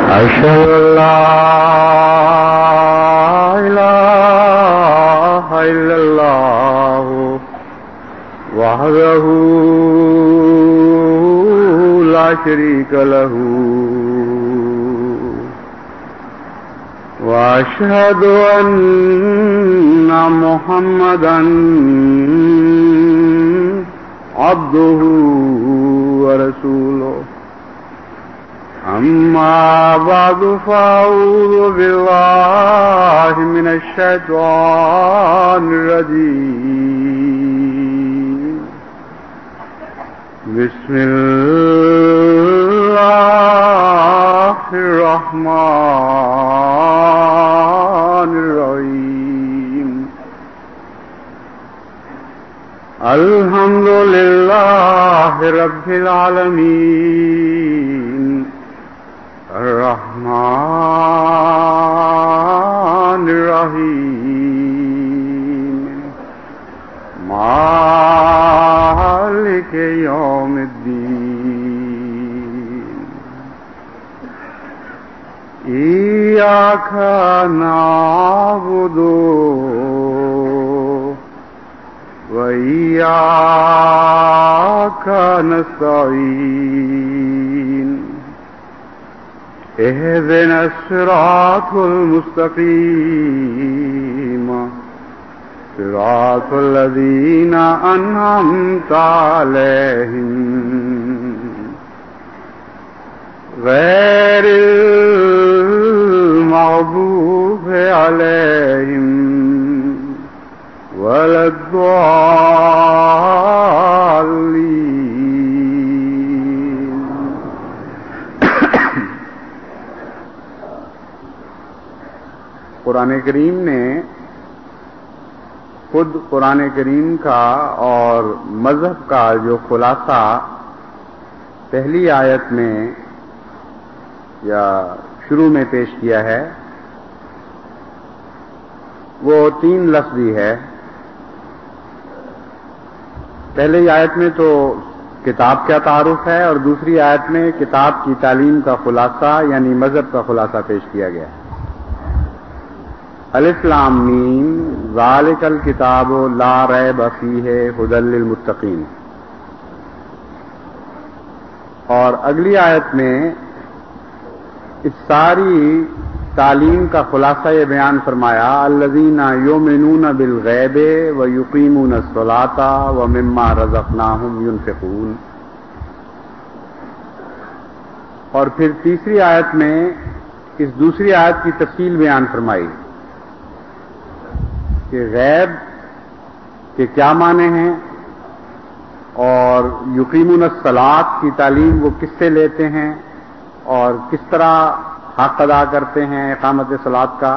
أشهد أن لا إله إلا الله وحده لا شريك له وأشهد أن محمدا عبده ورسوله أما بعد فأعوذ بالله من الشيطان الرجيم بسم الله الرحمن الرحيم الحمد لله رب العالمين الرحمن الرحيم مالك يوم الدين إياك نعبد وإياك نستعين اهدنا الصراط المستقيم صراط الذين أنعمت عليهم غير المغضوب عليهم ولا الضالين. قرآن کریم نے خود قرآن کریم کا اور مذہب کا جو خلاصہ پہلی آیت میں یا شروع میں پیش کیا ہے وہ 3 لفظی ہے. پہلی آیت میں تو کتاب کا تعارف ہے اور دوسری آیت میں کتاب کی تعلیم کا خلاصہ یعنی مذہب کا خلاصہ پیش کیا گیا ہے. الف لام میم ذالک الکتاب لا ریب فیہ ھدی للمتقین. اور اگلی آیت میں اس ساری تعلیم کا خلاصہ یہ بیان فرمایا الذین یؤمنون بالغیب ویقیمون الصلاۃ ومما رزقناہم ینفقون. اور پھر تیسری آیت میں اس دوسری آیت کی تفصیل بیان فرمائی کہ غیب کے کیا معنی ہیں اور یقیمون الصلاۃ کی تعلیم وہ کس سے لیتے ہیں اور کس طرح حق ادا کرتے ہیں اقامت صلاۃ کا.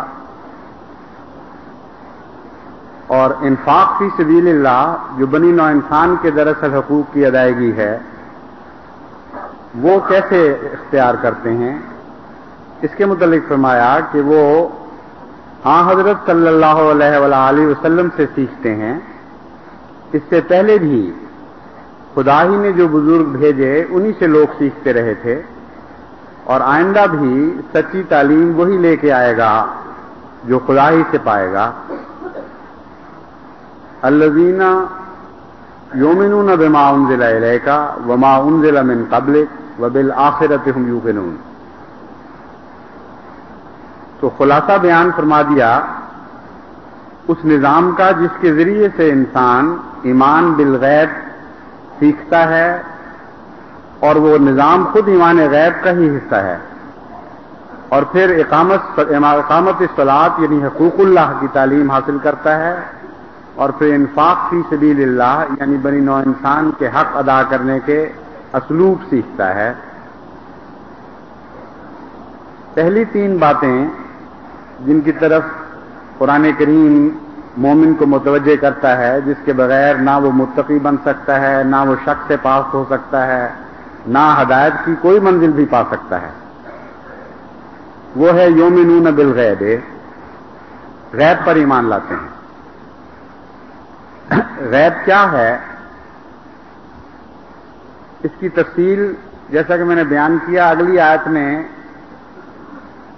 اور انفاق فی سبیل اللہ جو بنی نوع انسان کے دراصل حقوق کی ادائیگی ہے وہ کیسے اختیار کرتے ہیں اس کے متعلق فرمایا کہ وہ حضرت صلی اللہ علیہ وآلہ وسلم سے سیکھتے ہیں. اس سے پہلے بھی خدا ہی نے جو بزرگ بھیجے انہی سے لوگ سیکھتے رہے تھے اور آئندہ بھی سچی تعلیم وہی لے کے آئے گا جو خدا ہی سے پائے گا. الذین یؤمنون بما انزل الیک وما انزل من قبلک وبالآخرۃ ھم یوقنون. تو خلاصہ بیان فرما دیا اس نظام کا جس کے ذریعے سے انسان ایمان بالغیب سیکھتا ہے اور وہ نظام خود ایمان غیب کا ہی حصہ ہے. اور پھر اقامت الصلاۃ یعنی حقوق اللہ کی تعلیم حاصل کرتا ہے اور پھر انفاق فی سبیل اللہ یعنی بنی نوع انسان کے حق ادا کرنے کے اسلوب سیکھتا ہے. پہلی 3 باتیں جن کی طرف قرآن کریم مومن کو متوجہ کرتا ہے جس کے بغیر نہ وہ متقی بن سکتا ہے نہ وہ شک سے پاک ہو سکتا ہے نہ ہدایت کی کوئی منزل بھی پا سکتا ہے وہ ہے یؤمنون بالغیب غیب پر ایمان لاتے ہیں. غیب کیا ہے اس کی تفصیل جیسا کہ میں نے بیان کیا اگلی آیت میں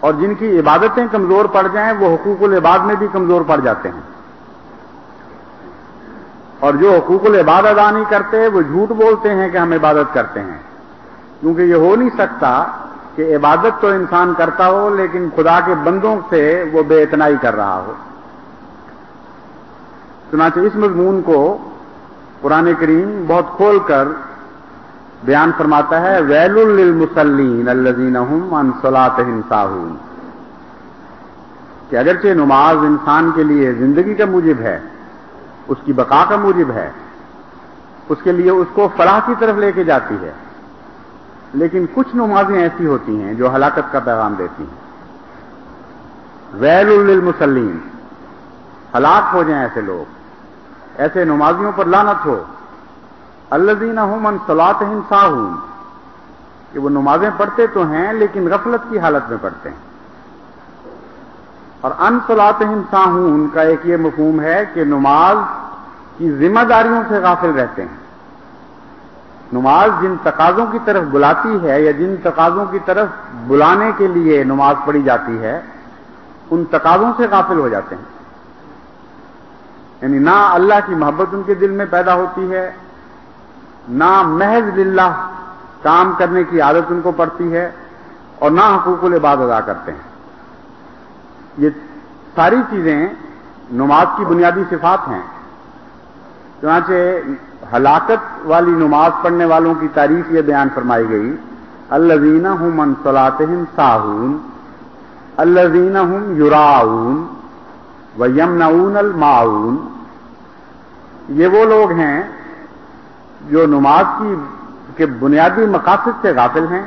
اور جن کی عبادتیں کمزور پڑ جائیں وہ حقوق العباد میں بھی کمزور پڑ جاتے ہیں، اور جو حقوق العباد ادا نہیں کرتے وہ جھوٹ بولتے ہیں کہ ہم عبادت کرتے ہیں، کیونکہ یہ ہو نہیں سکتا کہ عبادت تو انسان کرتا ہو لیکن خدا کے بندوں سے وہ بے اعتنائی کر رہا ہو۔ چنانچہ اس مضمون کو قرآن کریم بہت کھول کر بیان فرماتا ہے، ویل للمصلین الذین هم عن صلاتهم ساہون، کہ اگرچہ نماز انسان کے لیے زندگی کا موجب ہے، اس کی بقا کا موجب ہے، اس کے لیے اس کو فلاح کی طرف لے کے جاتی ہے، لیکن کچھ نمازیں ایسی ہوتی ہیں جو ہلاکت کا پیغام دیتی ہیں۔ ویل للمصلین، ہلاک ہو جائیں ایسے لوگ، ایسے نمازیوں پر لعنت ہو۔ الذین هم عن صلاتهم ساہون، کہ وہ نمازیں پڑھتے تو ہیں لیکن غفلت کی حالت میں پڑھتے ہیں۔ اور عن صلاتهم ساہون کا ایک یہ مفہوم ہے کہ نماز کی ذمہ داریوں سے غافل رہتے ہیں۔ نماز جن تقاضوں کی طرف بلاتی ہے یا جن تقاضوں کی طرف بلانے کے لیے نماز پڑھی جاتی ہے، ان تقاضوں سے غافل ہو جاتے ہیں، یعنی نہ اللہ کی محبت ان کے دل میں پیدا ہوتی ہے، نہ محض للہ کام کرنے کی عادت ان کو پڑتی ہے، اور نہ حقوق العباد ادا کرتے ہیں۔ یہ ساری چیزیں نماز کی بنیادی صفات ہیں۔ چنانچہ ہلاکت والی نماز پڑھنے والوں کی تعریف یہ بیان فرمائی گئی، الذین هم عن صلاتهم ساہون الذین هم یراؤون ویمنعون الماعون، یہ وہ لوگ ہیں جو نماز کے بنیادی مقاصد سے غافل ہیں۔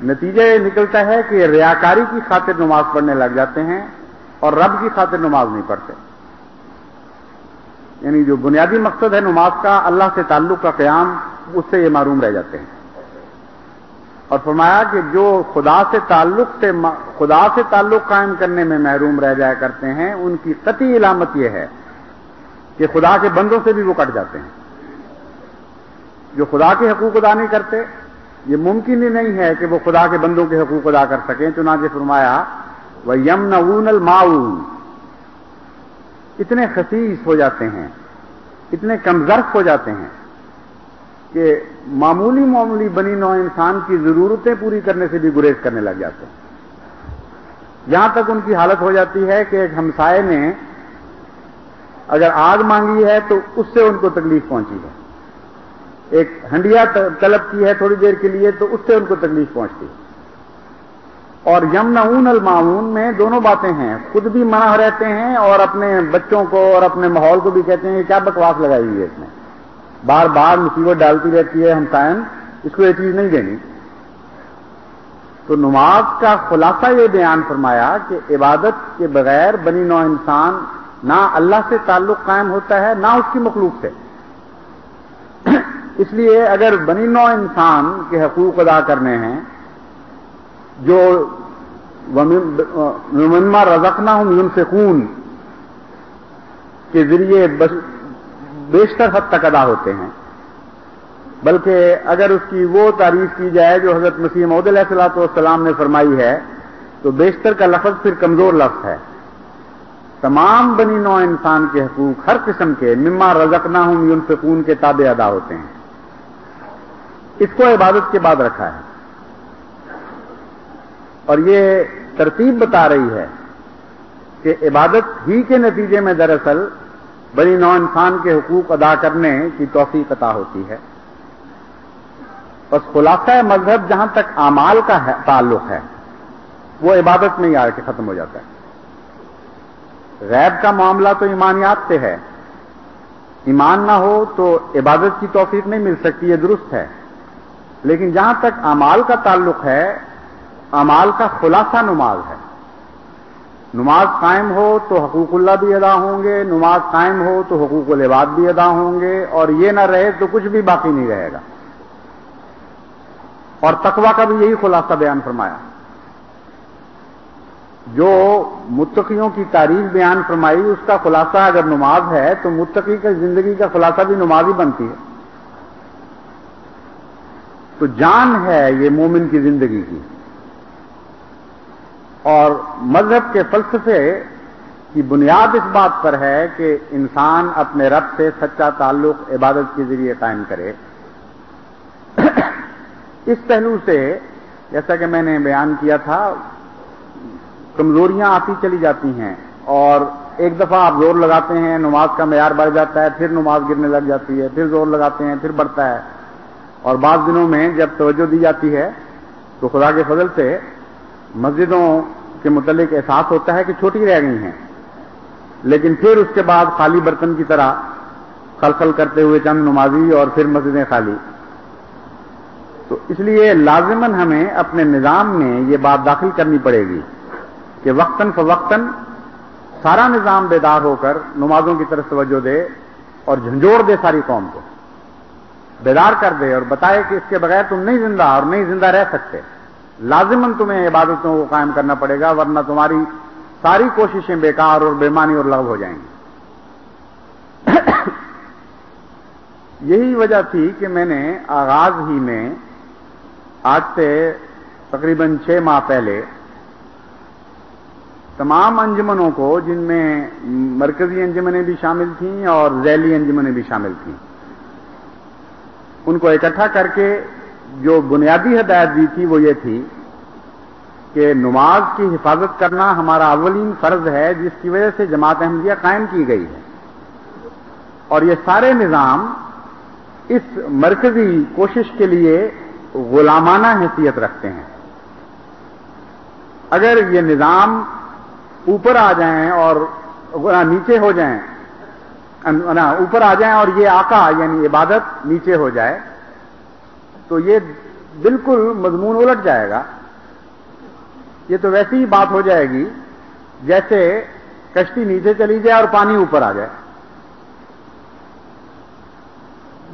نتیجہ یہ نکلتا ہے کہ ریاکاری کی خاطر نماز پڑھنے لگ جاتے ہیں اور رب کی خاطر نماز نہیں پڑھتے، یعنی جو بنیادی مقصد ہے نماز کا، اللہ سے تعلق کا قیام، اس سے یہ محروم رہ جاتے ہیں۔ اور فرمایا کہ جو خدا سے تعلق قائم کرنے میں محروم رہ جایا کرتے ہیں، ان کی قطعی علامت یہ ہے کہ خدا کے بندوں سے بھی وہ کٹ جاتے ہیں۔ جو خدا کے حقوق ادا نہیں کرتے، یہ ممکن ہی نہیں ہے کہ وہ خدا کے بندوں کے حقوق ادا کر سکیں۔ چنانچہ فرمایا وَيَمْنَعُونَ الْمَاعُونَ، اتنے خسیس ہو جاتے ہیں، اتنے کمزرف ہو جاتے ہیں کہ معمولی بنی نوع انسان کی ضرورتیں پوری کرنے سے بھی گریز کرنے لگ جاتے ہیں۔ یہاں تک ان کی حالت ہو جاتی ہے کہ ایک ہمسائے نے اگر آگ مانگی ہے تو اس سے ان کو تکلیف پہنچی ہے، ایک ہنڈیا طلب کی ہے تھوڑی دیر کے لیے تو اس سے ان کو تکلیف پہنچتی۔ اور یمنعون الماعون میں دونوں باتیں ہیں، خود بھی منع رہتے ہیں اور اپنے بچوں کو اور اپنے ماحول کو بھی کہتے ہیں کہ کیا بکواس لگائی ہوئی ہے اس میں، بار بار مصیبت ڈالتی رہتی ہے ہمسائن، اس کو یہ چیز نہیں دینی۔ تو نماز کا خلاصہ یہ بیان فرمایا کہ عبادت کے بغیر بنی نوع انسان نہ اللہ سے تعلق قائم ہوتا ہے نہ اس کی مخلوق سے۔ اس لیے اگر بنی نوع انسان کے حقوق ادا کرنے ہیں، جو مما رزقناہم ینفقون کے ذریعے بیشتر حد تک ادا ہوتے ہیں، بلکہ اگر اس کی وہ تعریف کی جائے جو حضرت مسیح موعود علیہ الصلوۃ والسلام نے فرمائی ہے، تو بیشتر کا لفظ پھر کمزور لفظ ہے۔ تمام بنی نوع انسان کے حقوق ہر قسم کے مما رزقناہم ینفقون کے تابع ادا ہوتے ہیں۔ اس کو عبادت کے بعد رکھا ہے، اور یہ ترتیب بتا رہی ہے کہ عبادت ہی کے نتیجے میں دراصل بنی نوع انسان کے حقوق ادا کرنے کی توفیق عطا ہوتی ہے۔ بس خلاصہ مذہب جہاں تک اعمال کا تعلق ہے وہ عبادت میں ہی آ کے ختم ہو جاتا ہے۔ غیب کا معاملہ تو ایمانیات سے ہے، ایمان نہ ہو تو عبادت کی توفیق نہیں مل سکتی، یہ درست ہے، لیکن جہاں تک اعمال کا تعلق ہے، اعمال کا خلاصہ نماز ہے۔ نماز قائم ہو تو حقوق اللہ بھی ادا ہوں گے، نماز قائم ہو تو حقوق العباد بھی ادا ہوں گے، اور یہ نہ رہے تو کچھ بھی باقی نہیں رہے گا۔ اور تقویٰ کا بھی یہی خلاصہ بیان فرمایا۔ جو متقیوں کی تعریف بیان فرمائی، اس کا خلاصہ اگر نماز ہے تو متقی کی زندگی کا خلاصہ بھی نماز ہی بنتی ہے۔ تو جان ہے یہ مومن کی زندگی کی، اور مذہب کے فلسفے کی بنیاد اس بات پر ہے کہ انسان اپنے رب سے سچا تعلق عبادت کے ذریعے قائم کرے. اس پہلو سے جیسا کہ میں نے بیان کیا تھا کمزوریاں آتی چلی جاتی ہیں اور ایک دفعہ آپ زور لگاتے ہیں نماز کا معیار بڑھ جاتا ہے, پھر نماز گرنے لگ جاتی ہے, پھر زور لگاتے ہیں پھر بڑھتا ہے. اور بعض دنوں میں جب توجہ دی جاتی ہے تو خدا کے فضل سے مسجدوں کے متعلق احساس ہوتا ہے کہ چھوٹی رہ گئی ہیں, لیکن پھر اس کے بعد خالی برتن کی طرح خلخل کرتے ہوئے چند نمازی اور پھر مسجدیں خالی. تو اس لیے لازماً ہمیں اپنے نظام میں یہ بات داخل کرنی پڑے گی کہ وقتاً فوقتاً سارا نظام بیدار ہو کر نمازوں کی طرف توجہ دے اور جھنجھوڑ دے, ساری قوم کو بیدار کر دے اور بتائے کہ اس کے بغیر تم نہیں زندہ اور نہیں زندہ رہ سکتے. لازماً تمہیں عبادتوں کو قائم کرنا پڑے گا, ورنہ تمہاری ساری کوششیں بیکار اور بے معنی اور لغو ہو جائیں گی. یہی وجہ تھی کہ میں نے آغاز ہی میں آج سے تقریباً 6 ماہ پہلے تمام انجمنوں کو, جن میں مرکزی انجمنیں بھی شامل تھیں اور ذیلی انجمنیں بھی شامل تھیں, ان کو اکٹھا کر کے جو بنیادی ہدایت دی تھی وہ یہ تھی کہ نماز کی حفاظت کرنا ہمارا اولین فرض ہے, جس کی وجہ سے جماعت احمدیہ قائم کی گئی ہے. اور یہ سارے نظام اس مرکزی کوشش کے لیے غلامانہ حیثیت رکھتے ہیں. اگر یہ نظام اوپر آ جائیں اور نیچے ہو جائیں, اوپر آ جائیں اور یہ آقا یعنی عبادت نیچے ہو جائے تو یہ بالکل مضمون الٹ جائے گا. یہ تو ویسی ہی بات ہو جائے گی جیسے کشتی نیچے چلی جائے اور پانی اوپر آ جائے.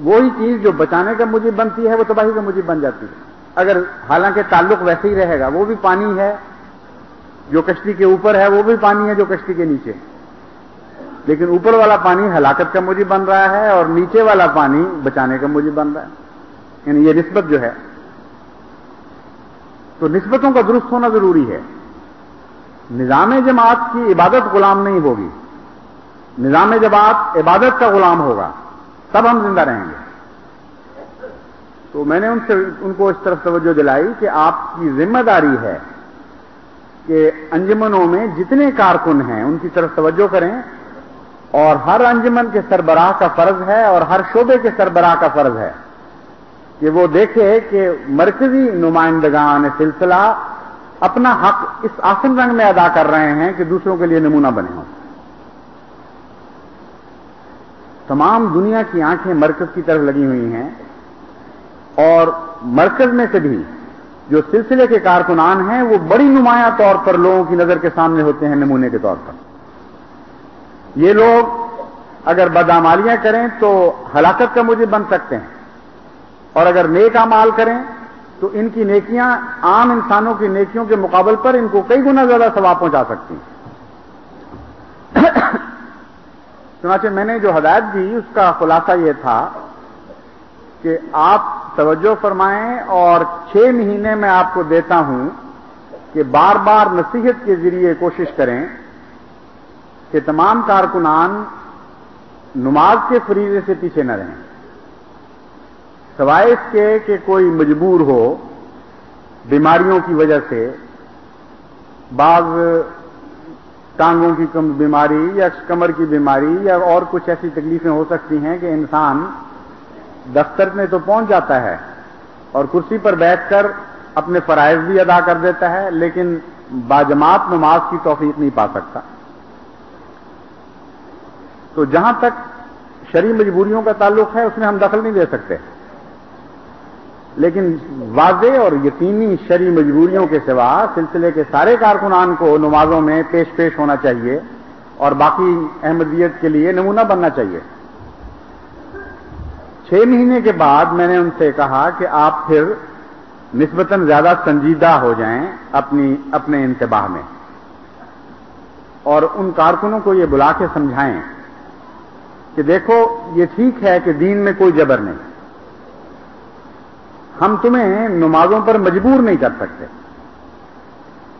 وہی چیز جو بچانے کا موجب بنتی ہے وہ تباہی کا موجب بن جاتی ہے. اگر حالانکہ تعلق ویسے ہی رہے گا, وہ بھی پانی ہے جو کشتی کے اوپر ہے, وہ بھی پانی ہے جو کشتی کے نیچے, لیکن اوپر والا پانی ہلاکت کا موجب بن رہا ہے اور نیچے والا پانی بچانے کا موجب بن رہا ہے. یعنی یہ نسبت جو ہے, تو نسبتوں کا درست ہونا ضروری ہے. نظام جماعت کی عبادت غلام نہیں ہوگی, نظام جماعت عبادت کا غلام ہوگا, تب ہم زندہ رہیں گے. تو میں نے ان کو اس طرف توجہ دلائی کہ آپ کی ذمہ داری ہے کہ انجمنوں میں جتنے کارکن ہیں ان کی طرف توجہ کریں, اور ہر انجمن کے سربراہ کا فرض ہے اور ہر شعبے کے سربراہ کا فرض ہے کہ وہ دیکھے کہ مرکزی نمائندگان سلسلہ اپنا حق اس آسن رنگ میں ادا کر رہے ہیں کہ دوسروں کے لیے نمونہ بنے ہوں. تمام دنیا کی آنکھیں مرکز کی طرف لگی ہوئی ہیں, اور مرکز میں سے بھی جو سلسلے کے کارکنان ہیں وہ بڑی نمایاں طور پر لوگوں کی نظر کے سامنے ہوتے ہیں نمونے کے طور پر. یہ لوگ اگر بدعمالیاں کریں تو ہلاکت کا موجب بن سکتے ہیں, اور اگر نیک اعمال کریں تو ان کی نیکیاں عام انسانوں کی نیکیوں کے مقابل پر ان کو کئی گنا زیادہ ثواب پہنچا سکتی ہیں. چنانچہ میں نے جو ہدایت دی اس کا خلاصہ یہ تھا کہ آپ توجہ فرمائیں, اور 6 مہینے میں آپ کو دیتا ہوں کہ بار بار نصیحت کے ذریعے کوشش کریں کہ تمام کارکنان نماز کے فریضے سے پیچھے نہ رہیں, سوائے اس کے کہ کوئی مجبور ہو بیماریوں کی وجہ سے. بعض ٹانگوں کی بیماری یا کمر کی بیماری یا اور کچھ ایسی تکلیفیں ہو سکتی ہیں کہ انسان دفتر میں تو پہنچ جاتا ہے اور کرسی پر بیٹھ کر اپنے فرائض بھی ادا کر دیتا ہے, لیکن باجماعت نماز کی توفیق نہیں پا سکتا. تو جہاں تک شرعی مجبوریوں کا تعلق ہے اس میں ہم دخل نہیں دے سکتے, لیکن واضح اور یقینی شرعی مجبوریوں کے سوا سلسلے کے سارے کارکنان کو نمازوں میں پیش ہونا چاہیے اور باقی احمدیت کے لیے نمونہ بننا چاہیے. 6 مہینے کے بعد میں نے ان سے کہا کہ آپ پھر نسبتاً زیادہ سنجیدہ ہو جائیں اپنے انتباہ میں, اور ان کارکنوں کو یہ بلا کے سمجھائیں کہ دیکھو یہ ٹھیک ہے کہ دین میں کوئی جبر نہیں, ہم تمہیں نمازوں پر مجبور نہیں کر سکتے,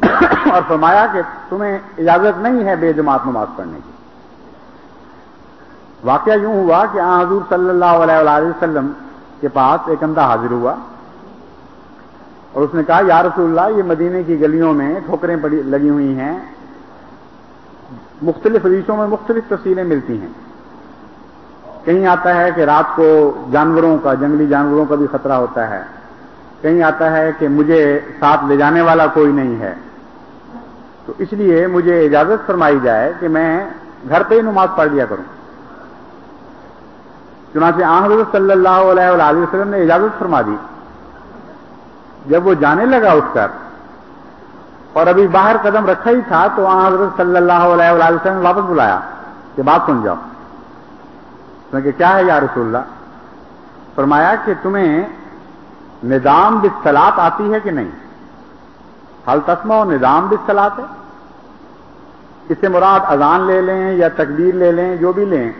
اور فرمایا کہ تمہیں اجازت نہیں ہے بے جماعت نماز پڑھنے کی۔ واقعہ یوں ہوا کہ حضور صلی اللہ علیہ وآلہ وسلم کے پاس ایک اندھا حاضر ہوا اور اس نے کہا یا رسول اللہ، یہ مدینے کی گلیوں میں ٹھوکریں لگی ہوئی ہیں، مختلف حدیثوں میں مختلف تفصیلیں ملتی ہیں۔ کہیں آتا ہے کہ رات کو جانوروں کا، جنگلی جانوروں کا بھی خطرہ ہوتا ہے، کہیں آتا ہے کہ مجھے ساتھ لے جانے والا کوئی نہیں ہے، تو اس لیے مجھے اجازت فرمائی جائے کہ میں گھر پہ ہی نماز پڑھ لیا کروں۔ چنانچہ حضرت صلی اللہ علیہ وآلہ وسلم نے اجازت فرما دی۔ جب وہ جانے لگا اٹھ کر اور ابھی باہر قدم رکھا ہی تھا تو حضرت صلی اللہ علیہ وآلہ وسلم نے واپس بلایا کہ بات سن جاؤ۔ اس نے کہ کیا ہے یا رسول اللہ؟ فرمایا کہ تمہیں ندام بالصلاۃ آتی ہے کہ نہیں؟ حل تسمع ندام بالصلاۃ ہے، اس سے مراد اذان لے لیں یا تکبیر لے لیں، جو بھی لیں،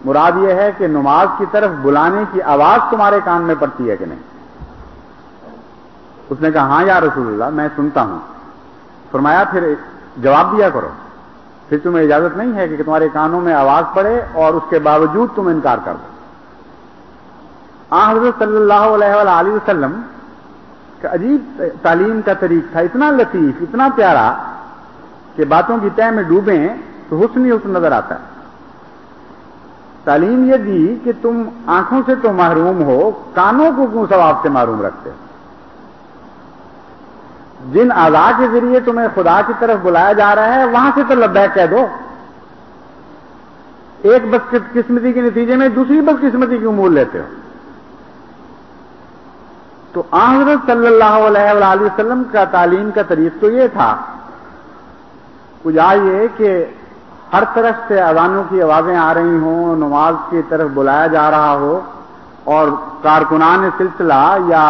مراد یہ ہے کہ نماز کی طرف بلانے کی آواز تمہارے کان میں پڑتی ہے کہ نہیں؟ اس نے کہا ہاں یا رسول اللہ، میں سنتا ہوں۔ فرمایا پھر جواب دیا کرو، پھر تمہیں اجازت نہیں ہے کہ تمہارے کانوں میں آواز پڑے اور اس کے باوجود تم انکار کر دو۔ حضرت صلی اللہ علیہ وآلہ وسلم کا عجیب تعلیم کا طریق تھا، اتنا لطیف، اتنا پیارا کہ باتوں کی تہ میں ڈوبیں تو حسن ہی حسن نظر آتا ہے۔ تعلیم یہ دی کہ تم آنکھوں سے تو محروم ہو، کانوں کو کیوں ثواب سے محروم رکھتے ہو؟ جن اعضاء کے ذریعے تمہیں خدا کی طرف بلایا جا رہا ہے وہاں سے تو لبیک کہہ دو۔ ایک بدقسمتی کے نتیجے میں دوسری بدقسمتی کیوں مول لیتے ہو؟ تو حضرت صلی اللہ علیہ وآلہ وسلم کا تعلیم کا طریق تو یہ تھا، یہ کہ ہر طرف سے اذانوں کی آوازیں آ رہی ہوں، نماز کی طرف بلایا جا رہا ہو، اور کارکنان سلسلہ یا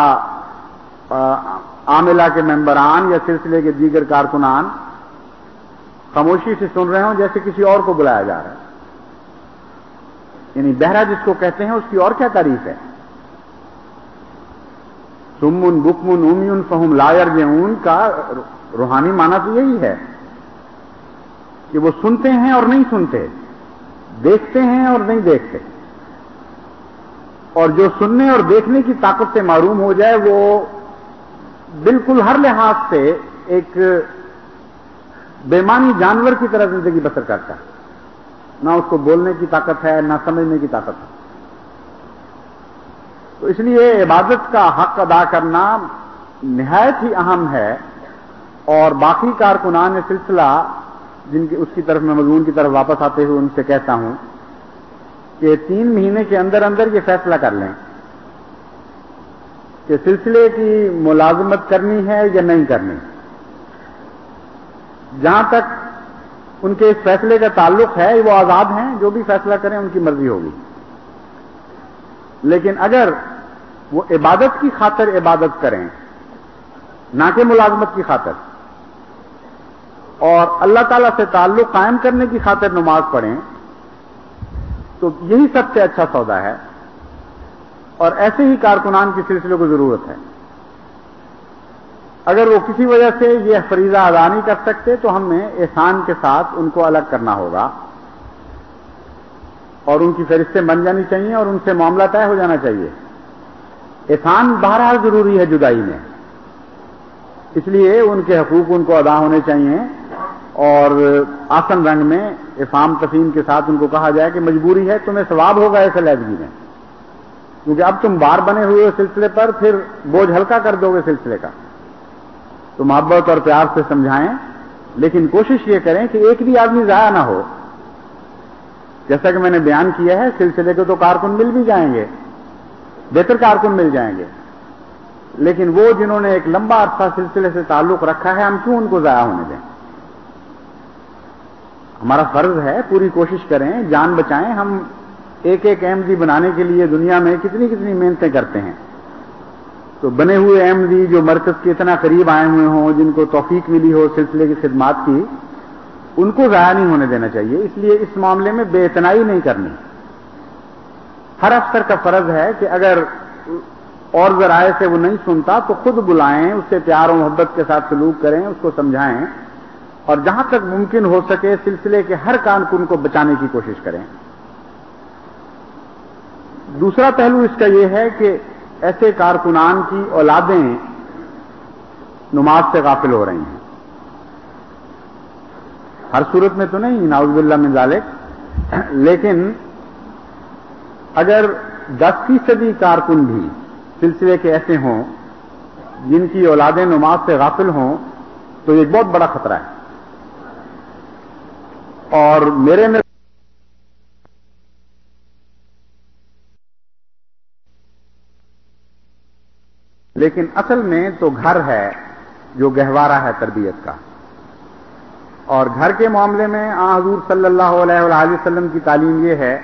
عاملہ کے ممبران یا سلسلے کے دیگر کارکنان خاموشی سے سن رہے ہوں جیسے کسی اور کو بلایا جا رہا ہے۔ یعنی بہرا جس کو کہتے ہیں اس کی اور کیا تعریف ہے؟ سمن بکمن امیون فہم لا یرجعون کا روحانی معنی تو یہی ہے کہ وہ سنتے ہیں اور نہیں سنتے، دیکھتے ہیں اور نہیں دیکھتے، اور جو سننے اور دیکھنے کی طاقت سے محروم ہو جائے وہ بالکل ہر لحاظ سے ایک بے معنی جانور کی طرح زندگی بسر کرتا ہے، نہ اس کو بولنے کی طاقت ہے نہ سمجھنے کی طاقت ہے۔ تو اس لیے عبادت کا حق ادا کرنا نہایت ہی اہم ہے، اور باقی کارکنان سلسلہ جن کی اس کی طرف میں مضمون کی طرف واپس آتے ہوئے ان سے کہتا ہوں کہ 3 مہینے کے اندر اندر یہ فیصلہ کر لیں کہ سلسلے کی ملازمت کرنی ہے یا نہیں کرنی۔ جہاں تک ان کے اس فیصلے کا تعلق ہے وہ آزاد ہیں، جو بھی فیصلہ کریں ان کی مرضی ہوگی، لیکن اگر وہ عبادت کی خاطر عبادت کریں نہ کہ ملازمت کی خاطر، اور اللہ تعالیٰ سے تعلق قائم کرنے کی خاطر نماز پڑھیں، تو یہی سب سے اچھا سودا ہے، اور ایسے ہی کارکنان کی سلسلے کو ضرورت ہے۔ اگر وہ کسی وجہ سے یہ فریضہ ادا نہیں کر سکتے تو ہمیں احسان کے ساتھ ان کو الگ کرنا ہوگا، اور ان کی فہرستیں بن جانی چاہیے اور ان سے معاملہ طے ہو جانا چاہیے۔ احسان بہرحال ضروری ہے جدائی میں، اس لیے ان کے حقوق ان کو ادا ہونے چاہیے، اور آسن رنگ میں افہام تفہیم کے ساتھ ان کو کہا جائے کہ مجبوری ہے، تمہیں ثواب ہوگا اس علیحدگی میں، کیونکہ اب تم بار بنے ہوئے سلسلے پر پھر بوجھ ہلکا کر دو گے سلسلے کا۔ تو محبت اور پیار سے سمجھائیں، لیکن کوشش یہ کریں کہ ایک بھی آدمی ضائع نہ ہو۔ جیسا کہ میں نے بیان کیا ہے، سلسلے کے تو کارکن مل بھی جائیں گے، بہتر کارکن مل جائیں گے، لیکن وہ جنہوں نے ایک لمبا عرصہ سلسلے سے تعلق رکھا ہے، ہم کیوں ان کو ضائع ہونے دیں؟ ہمارا فرض ہے، پوری کوشش کریں، جان بچائیں۔ ہم ایک ایک احمدی بنانے کے لیے دنیا میں کتنی کتنی محنتیں کرتے ہیں، تو بنے ہوئے احمدی جو مرکز کے اتنا قریب آئے ہوئے ہوں، جن کو توفیق ملی ہو سلسلے کی خدمات کی، ان کو ضائع نہیں ہونے دینا چاہیے۔ اس لیے اس معاملے میں بے اعتنائی نہیں کرنی۔ ہر افسر کا فرض ہے کہ اگر اور ذرائع سے وہ نہیں سنتا تو خود بلائیں، اس سے پیار و محبت کے ساتھ سلوک کریں، اس کو سمجھائیں، اور جہاں تک ممکن ہو سکے سلسلے کے ہر کارکن کو بچانے کی کوشش کریں۔ دوسرا پہلو اس کا یہ ہے کہ ایسے کارکنان کی اولادیں نماز سے غافل ہو رہی ہیں، ہر صورت میں تو نہیں، نعوذ باللہ من ذالک، لیکن اگر 10% کارکن بھی سلسلے کے ایسے ہوں جن کی اولادیں نماز سے غافل ہوں تو یہ بہت بڑا خطرہ ہے۔ اور میرے میں لیکن اصل میں تو گھر ہے جو گہوارہ ہے تربیت کا، اور گھر کے معاملے میں حضور صلی اللہ علیہ وآلہ وسلم کی تعلیم یہ ہے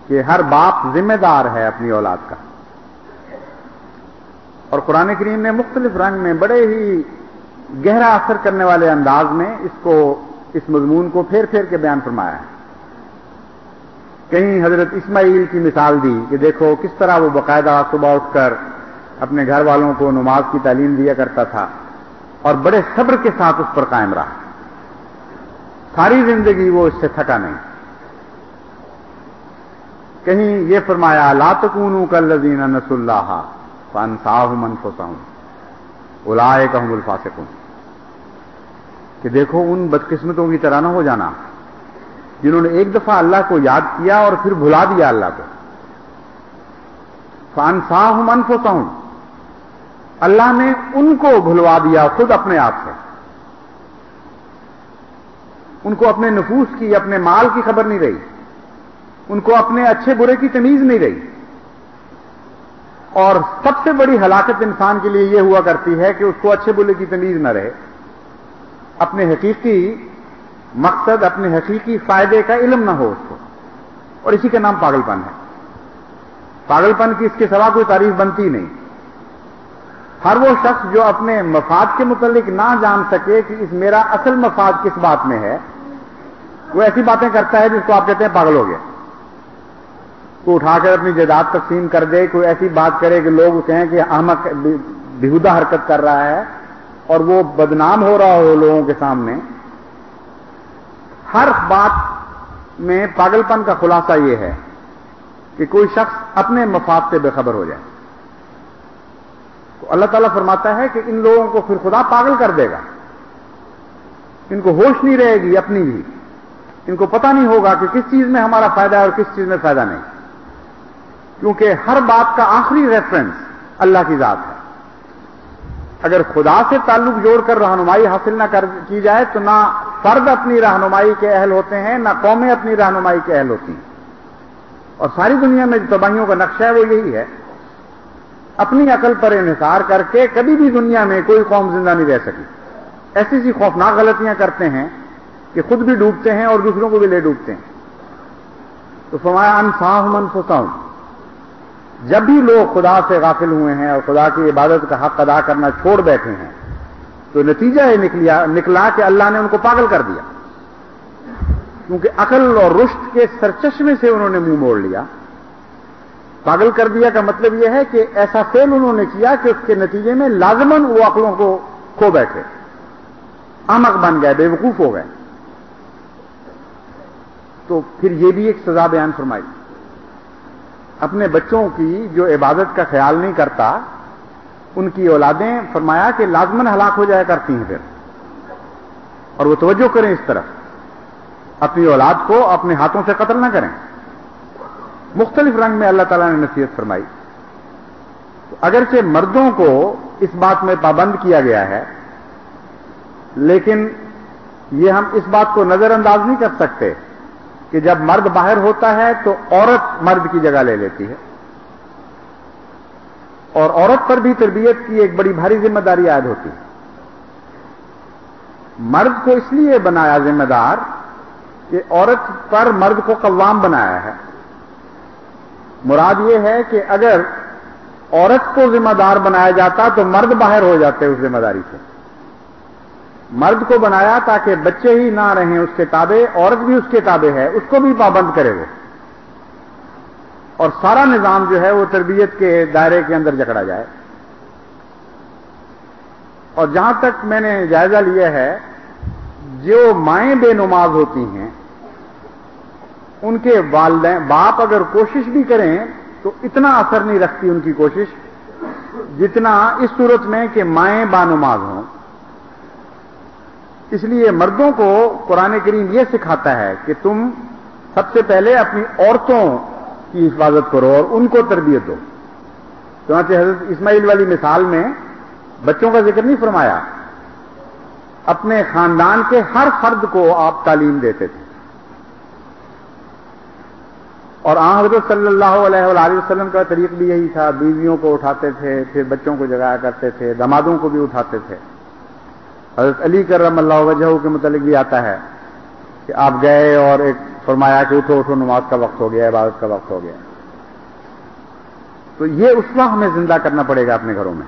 کہ ہر باپ ذمہ دار ہے اپنی اولاد کا، اور قرآن کریم نے مختلف رنگ میں بڑے ہی گہرا اثر کرنے والے انداز میں اس مضمون کو پھیر پھیر کے بیان فرمایا ہے۔ کہیں حضرت اسماعیل کی مثال دی کہ دیکھو کس طرح وہ باقاعدہ صبح اٹھ کر اپنے گھر والوں کو نماز کی تعلیم دیا کرتا تھا اور بڑے صبر کے ساتھ اس پر قائم رہا، ساری زندگی وہ اس سے تھکا نہیں۔ کہیں یہ فرمایا لا تکونوا کالذین نسوا اللہ فانساہم انفسہم اولئک ھم الفاسقون، کہ دیکھو ان بدقسمتوں کی طرح نہ ہو جانا جنہوں نے ایک دفعہ اللہ کو یاد کیا اور پھر بھلا دیا اللہ کو۔ فانساہم انفسہم، اللہ نے ان کو بھلوا دیا خود اپنے آپ سے، ان کو اپنے نفوس کی، اپنے مال کی خبر نہیں رہی، ان کو اپنے اچھے برے کی تمیز نہیں رہی۔ اور سب سے بڑی ہلاکت انسان کے لیے یہ ہوا کرتی ہے کہ اس کو اچھے برے کی تمیز نہ رہے، اپنے حقیقی مقصد، اپنے حقیقی فائدے کا علم نہ ہو اس کو، اور اسی کا نام پاگل پن ہے۔ پاگل پن کی اس کے سوا کوئی تعریف بنتی نہیں۔ ہر وہ شخص جو اپنے مفاد کے متعلق نہ جان سکے کہ اس میرا اصل مفاد کس بات میں ہے، وہ ایسی باتیں کرتا ہے جس کو آپ کہتے ہیں پاگل ہو گیا۔ کوئی اٹھا کر اپنی جائیداد تقسیم کر دے، کوئی ایسی بات کرے کہ لوگ کہیں کہ احمق بیہودہ حرکت کر رہا ہے اور وہ بدنام ہو رہا ہو لوگوں کے سامنے۔ ہر بات میں پاگل پن کا خلاصہ یہ ہے کہ کوئی شخص اپنے مفاد سے بے خبر ہو جائے۔ تو اللہ تعالیٰ فرماتا ہے کہ ان لوگوں کو پھر خدا پاگل کر دے گا، ان کو ہوش نہیں رہے گی اپنی بھی، ان کو پتہ نہیں ہوگا کہ کس چیز میں ہمارا فائدہ ہے اور کس چیز میں فائدہ نہیں، کیونکہ ہر بات کا آخری ریفرنس اللہ کی ذات ہے۔ اگر خدا سے تعلق جوڑ کر رہنمائی حاصل نہ کی جائے تو نہ فرد اپنی رہنمائی کے اہل ہوتے ہیں، نہ قومیں اپنی رہنمائی کے اہل ہوتی ہیں۔ اور ساری دنیا میں جو تباہیوں کا نقشہ ہے وہ یہی ہے، اپنی عقل پر انحصار کر کے کبھی بھی دنیا میں کوئی قوم زندہ نہیں رہ سکی۔ ایسی سی خوفناک غلطیاں کرتے ہیں کہ خود بھی ڈوبتے ہیں اور دوسروں کو بھی لے ڈوبتے ہیں۔ تو فرمایا انساہم انفسہم، جب بھی لوگ خدا سے غافل ہوئے ہیں اور خدا کی عبادت کا حق ادا کرنا چھوڑ بیٹھے ہیں تو نتیجہ یہ نکلا کہ اللہ نے ان کو پاگل کر دیا، کیونکہ عقل اور رشد کے سرچشمے سے انہوں نے منہ موڑ لیا۔ پاگل کر دیا کا مطلب یہ ہے کہ ایسا فعل انہوں نے کیا کہ اس کے نتیجے میں لازماً وہ عقلوں کو کھو بیٹھے، احمق بن گئے، بے وقوف ہو گئے۔ تو پھر یہ بھی ایک سزا بیان فرمائی، اپنے بچوں کی جو عبادت کا خیال نہیں کرتا ان کی اولادیں فرمایا کہ لازماً ہلاک ہو جایا کرتی ہیں پھر، اور وہ توجہ کریں اس طرف، اپنی اولاد کو اپنے ہاتھوں سے قتل نہ کریں۔ مختلف رنگ میں اللہ تعالیٰ نے نصیحت فرمائی۔ تو اگرچہ مردوں کو اس بات میں پابند کیا گیا ہے، لیکن یہ ہم اس بات کو نظر انداز نہیں کر سکتے کہ جب مرد باہر ہوتا ہے تو عورت مرد کی جگہ لے لیتی ہے، اور عورت پر بھی تربیت کی ایک بڑی بھاری ذمہ داری عائد ہوتی ہے۔ مرد کو اس لیے بنایا ذمہ دار کہ عورت پر مرد کو قوام بنایا ہے۔ مراد یہ ہے کہ اگر عورت کو ذمہ دار بنایا جاتا تو مرد باہر ہو جاتے اس ذمہ داری سے۔ مرد کو بنایا تاکہ بچے ہی نہ رہیں اس کے تابع، عورت بھی اس کے تابع ہے، اس کو بھی پابند کرے وہ۔ اور سارا نظام جو ہے وہ تربیت کے دائرے کے اندر جکڑا جائے. اور جہاں تک میں نے جائزہ لیا ہے، جو مائیں بے نماز ہوتی ہیں ان کے والدین باپ اگر کوشش بھی کریں تو اتنا اثر نہیں رکھتی ان کی کوشش جتنا اس صورت میں کہ مائیں بانماز ہوں. اس لیے مردوں کو قرآن کریم یہ سکھاتا ہے کہ تم سب سے پہلے اپنی عورتوں کی حفاظت کرو اور ان کو تربیت دو. چنانچہ حضرت اسماعیل والی مثال میں بچوں کا ذکر نہیں فرمایا، اپنے خاندان کے ہر فرد کو آپ تعلیم دیتے تھے. اور آن حضرت صلی اللہ علیہ وآلہ وسلم کا طریق بھی یہی تھا، بیویوں کو اٹھاتے تھے، پھر بچوں کو جگایا کرتے تھے، دامادوں کو بھی اٹھاتے تھے. حضرت علی کرم اللہ وجہہ کے متعلق بھی آتا ہے کہ آپ گئے اور ایک فرمایا کہ اٹھو اٹھو نماز کا وقت ہو گیا، عبادت کا وقت ہو گیا. تو یہ اسوہ ہمیں زندہ کرنا پڑے گا اپنے گھروں میں.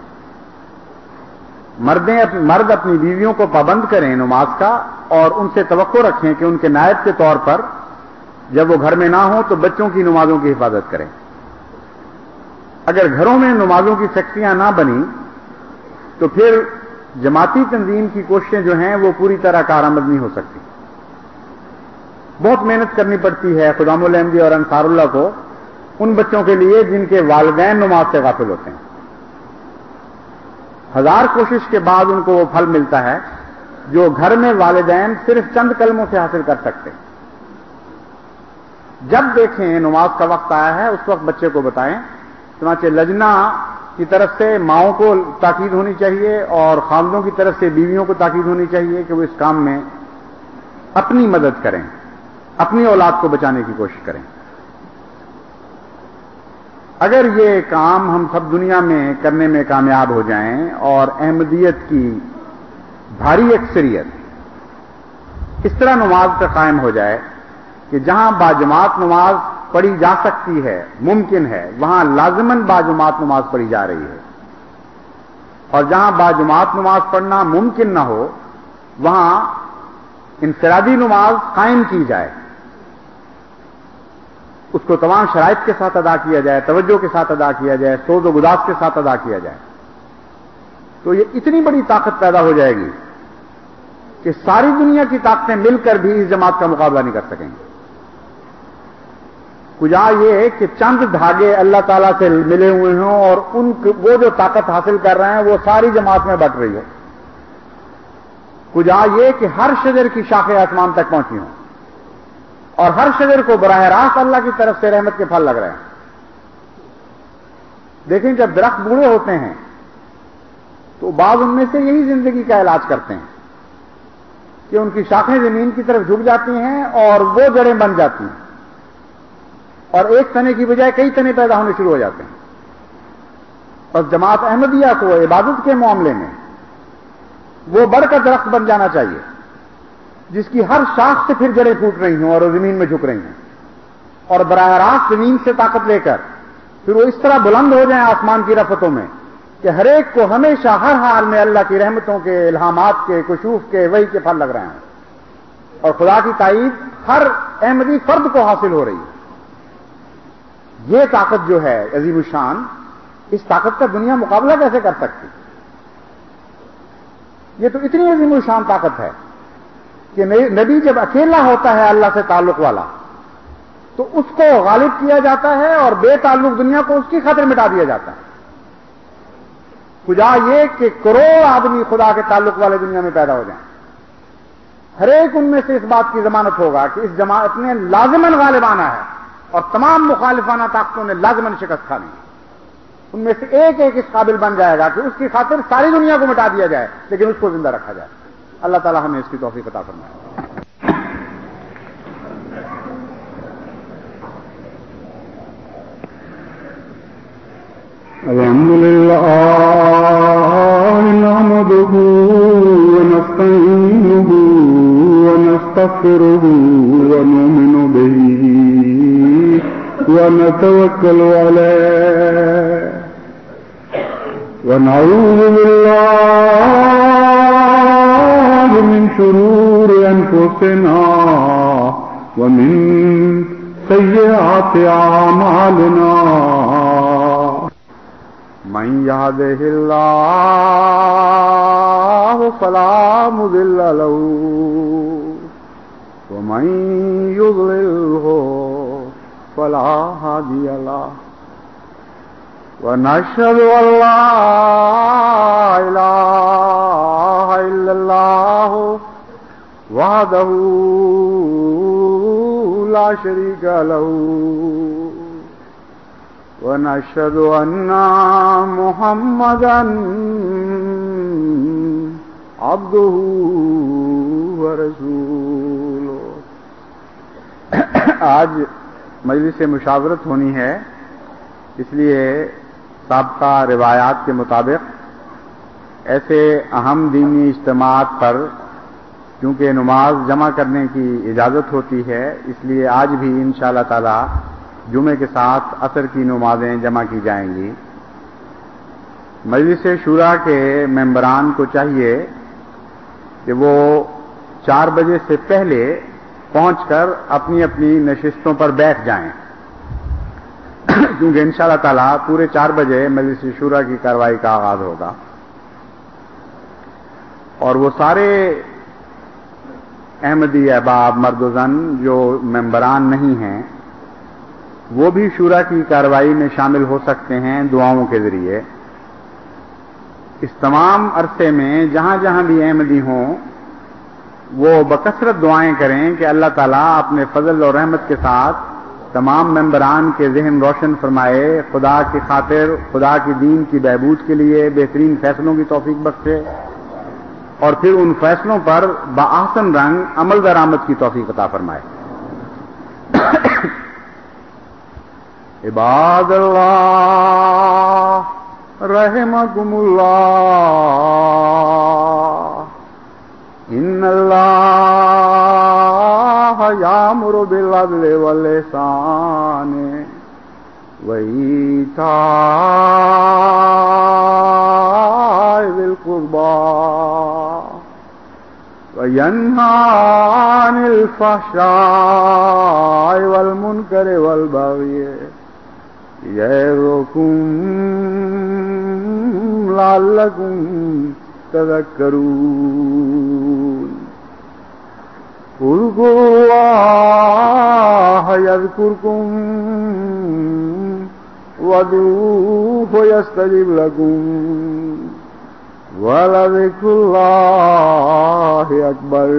مرد اپنی بیویوں کو پابند کریں نماز کا، اور ان سے توقع رکھیں کہ ان کے نائب کے طور پر جب وہ گھر میں نہ ہوں تو بچوں کی نمازوں کی حفاظت کریں. اگر گھروں میں نمازوں کی فیکٹریاں نہ بنی تو پھر جماعتی تنظیم کی کوششیں جو ہیں وہ پوری طرح کارآمد نہیں ہو سکتی. بہت محنت کرنی پڑتی ہے خدام الاحمدی اور انصار اللہ کو ان بچوں کے لیے جن کے والدین نماز سے غافل ہوتے ہیں. ہزار کوشش کے بعد ان کو وہ پھل ملتا ہے جو گھر میں والدین صرف چند کلموں سے حاصل کر سکتے. جب دیکھیں نماز کا وقت آیا ہے اس وقت بچے کو بتائیں. چنانچہ لجنہ کی طرف سے ماؤں کو تاکید ہونی چاہیے اور خامدوں کی طرف سے بیویوں کو تاکید ہونی چاہیے کہ وہ اس کام میں اپنی مدد کریں، اپنی اولاد کو بچانے کی کوشش کریں. اگر یہ کام ہم سب دنیا میں کرنے میں کامیاب ہو جائیں اور احمدیت کی بھاری اکثریت اس طرح نماز پہ قائم ہو جائے کہ جہاں باجماعت نماز پڑھی جا سکتی ہے، ممکن ہے، وہاں لازماً باجماعت نماز پڑھی جا رہی ہے، اور جہاں باجماعت نماز پڑھنا ممکن نہ ہو وہاں انفرادی نماز قائم کی جائے، اس کو تمام شرائط کے ساتھ ادا کیا جائے، توجہ کے ساتھ ادا کیا جائے، سوز و گداز کے ساتھ ادا کیا جائے. تو یہ اتنی بڑی طاقت پیدا ہو جائے گی کہ ساری دنیا کی طاقتیں مل کر بھی اس جماعت کا مقابلہ نہیں کر سکیں گے. کجا یہ کہ چند دھاگے اللہ تعالیٰ سے ملے ہوئے ہوں اور وہ جو طاقت حاصل کر رہے ہیں وہ ساری جماعت میں بٹ رہی ہو. کجا یہ کہ ہر شجر کی شاخیں آسمان تک پہنچی ہوں اور ہر شجر کو براہ راست اللہ کی طرف سے رحمت کے پھل لگ رہے ہیں. دیکھیں جب درخت بوڑھے ہوتے ہیں تو بعض ان میں سے یہی زندگی کا علاج کرتے ہیں کہ ان کی شاخیں زمین کی طرف جھک جاتی ہیں اور وہ جڑیں بن جاتی ہیں اور ایک تنے کی بجائے کئی تنے پیدا ہونے شروع ہو جاتے ہیں. اور جماعت احمدیہ کو عبادت کے معاملے میں وہ بڑھ کر درخت بن جانا چاہیے جس کی ہر شاخ سے پھر جڑیں پھوٹ رہی ہوں اور وہ زمین میں جھک رہی ہیں اور براہ راست زمین سے طاقت لے کر پھر وہ اس طرح بلند ہو جائیں آسمان کی رفتوں میں کہ ہر ایک کو ہمیشہ ہر حال میں اللہ کی رحمتوں کے، الہامات کے، کشوف کے، وحی کے پھل لگ رہے ہیں اور خدا کی تائید ہر احمدی فرد کو حاصل ہو رہی ہے. یہ طاقت جو ہے عظیم الشان، اس طاقت کا دنیا مقابلہ کیسے کر سکتی؟ یہ تو اتنی عظیم الشان طاقت ہے کہ نبی جب اکیلا ہوتا ہے اللہ سے تعلق والا تو اس کو غالب کیا جاتا ہے اور بے تعلق دنیا کو اس کی خاطر مٹا دیا جاتا ہے. کجا یہ کہ کروڑ آدمی خدا کے تعلق والے دنیا میں پیدا ہو جائیں، ہر ایک ان میں سے اس بات کی ضمانت ہوگا کہ اس جماعت نے لازماً غالب آنا ہے اور تمام مخالفانہ طاقتوں نے لازماً شکست کھانی. ان میں سے ایک ایک اس قابل بن جائے گا کہ اس کی خاطر ساری دنیا کو مٹا دیا جائے لیکن اس کو زندہ رکھا جائے. اللہ تعالی ہمیں اس کی توفیق عطا فرمائے. الحمد للہ نحمده ونستعینه ونستغفره ونؤمن به ونتوكل عليه ونعوذ بالله من شرور أنفسنا ومن سيئات أعمالنا من يهده الله فلا مضل له ومن يضلله فلا هادي له ونشهد أن لا إله إلا الله وحده لا شريك له ونشهد أن محمدا عبده ورسوله. آج مجلس مشاورت ہونی ہے، اس لیے سابقہ روایات کے مطابق ایسے اہم دینی اجتماعات پر کیونکہ نماز جمع کرنے کی اجازت ہوتی ہے، اس لیے آج بھی انشاءاللہ تعالی جمعے کے ساتھ عصر کی نمازیں جمع کی جائیں گی. مجلس شورا کے ممبران کو چاہیے کہ وہ 4 بجے سے پہلے پہنچ کر اپنی اپنی نشستوں پر بیٹھ جائیں، کیونکہ انشاءاللہ تعالی پورے 4 بجے مجلس شورا کی کارروائی کا آغاز ہوگا. اور وہ سارے احمدی احباب مرد و زن جو ممبران نہیں ہیں وہ بھی شورا کی کارروائی میں شامل ہو سکتے ہیں دعاؤں کے ذریعے. اس تمام عرصے میں جہاں جہاں بھی احمدی ہوں وہ بکثرت دعائیں کریں کہ اللہ تعالیٰ اپنے فضل اور رحمت کے ساتھ تمام ممبران کے ذہن روشن فرمائے، خدا کی خاطر خدا کی دین کی بہبود کے لیے بہترین فیصلوں کی توفیق بخشے، اور پھر ان فیصلوں پر بآحسن رنگ عمل درآمد کی توفیق عطا فرمائے. عباد اللہ رحمکم اللہ، ان اللہ یامر بالعدل والاحسان وایتاء ذی القربى وینہی عن الفحشاء والمنکر والبغی یعظکم لعلکم تذکرون. اذکروا اللہ یذکرکم وادعوہ یستجب لکم ولذکر اللہ اکبر.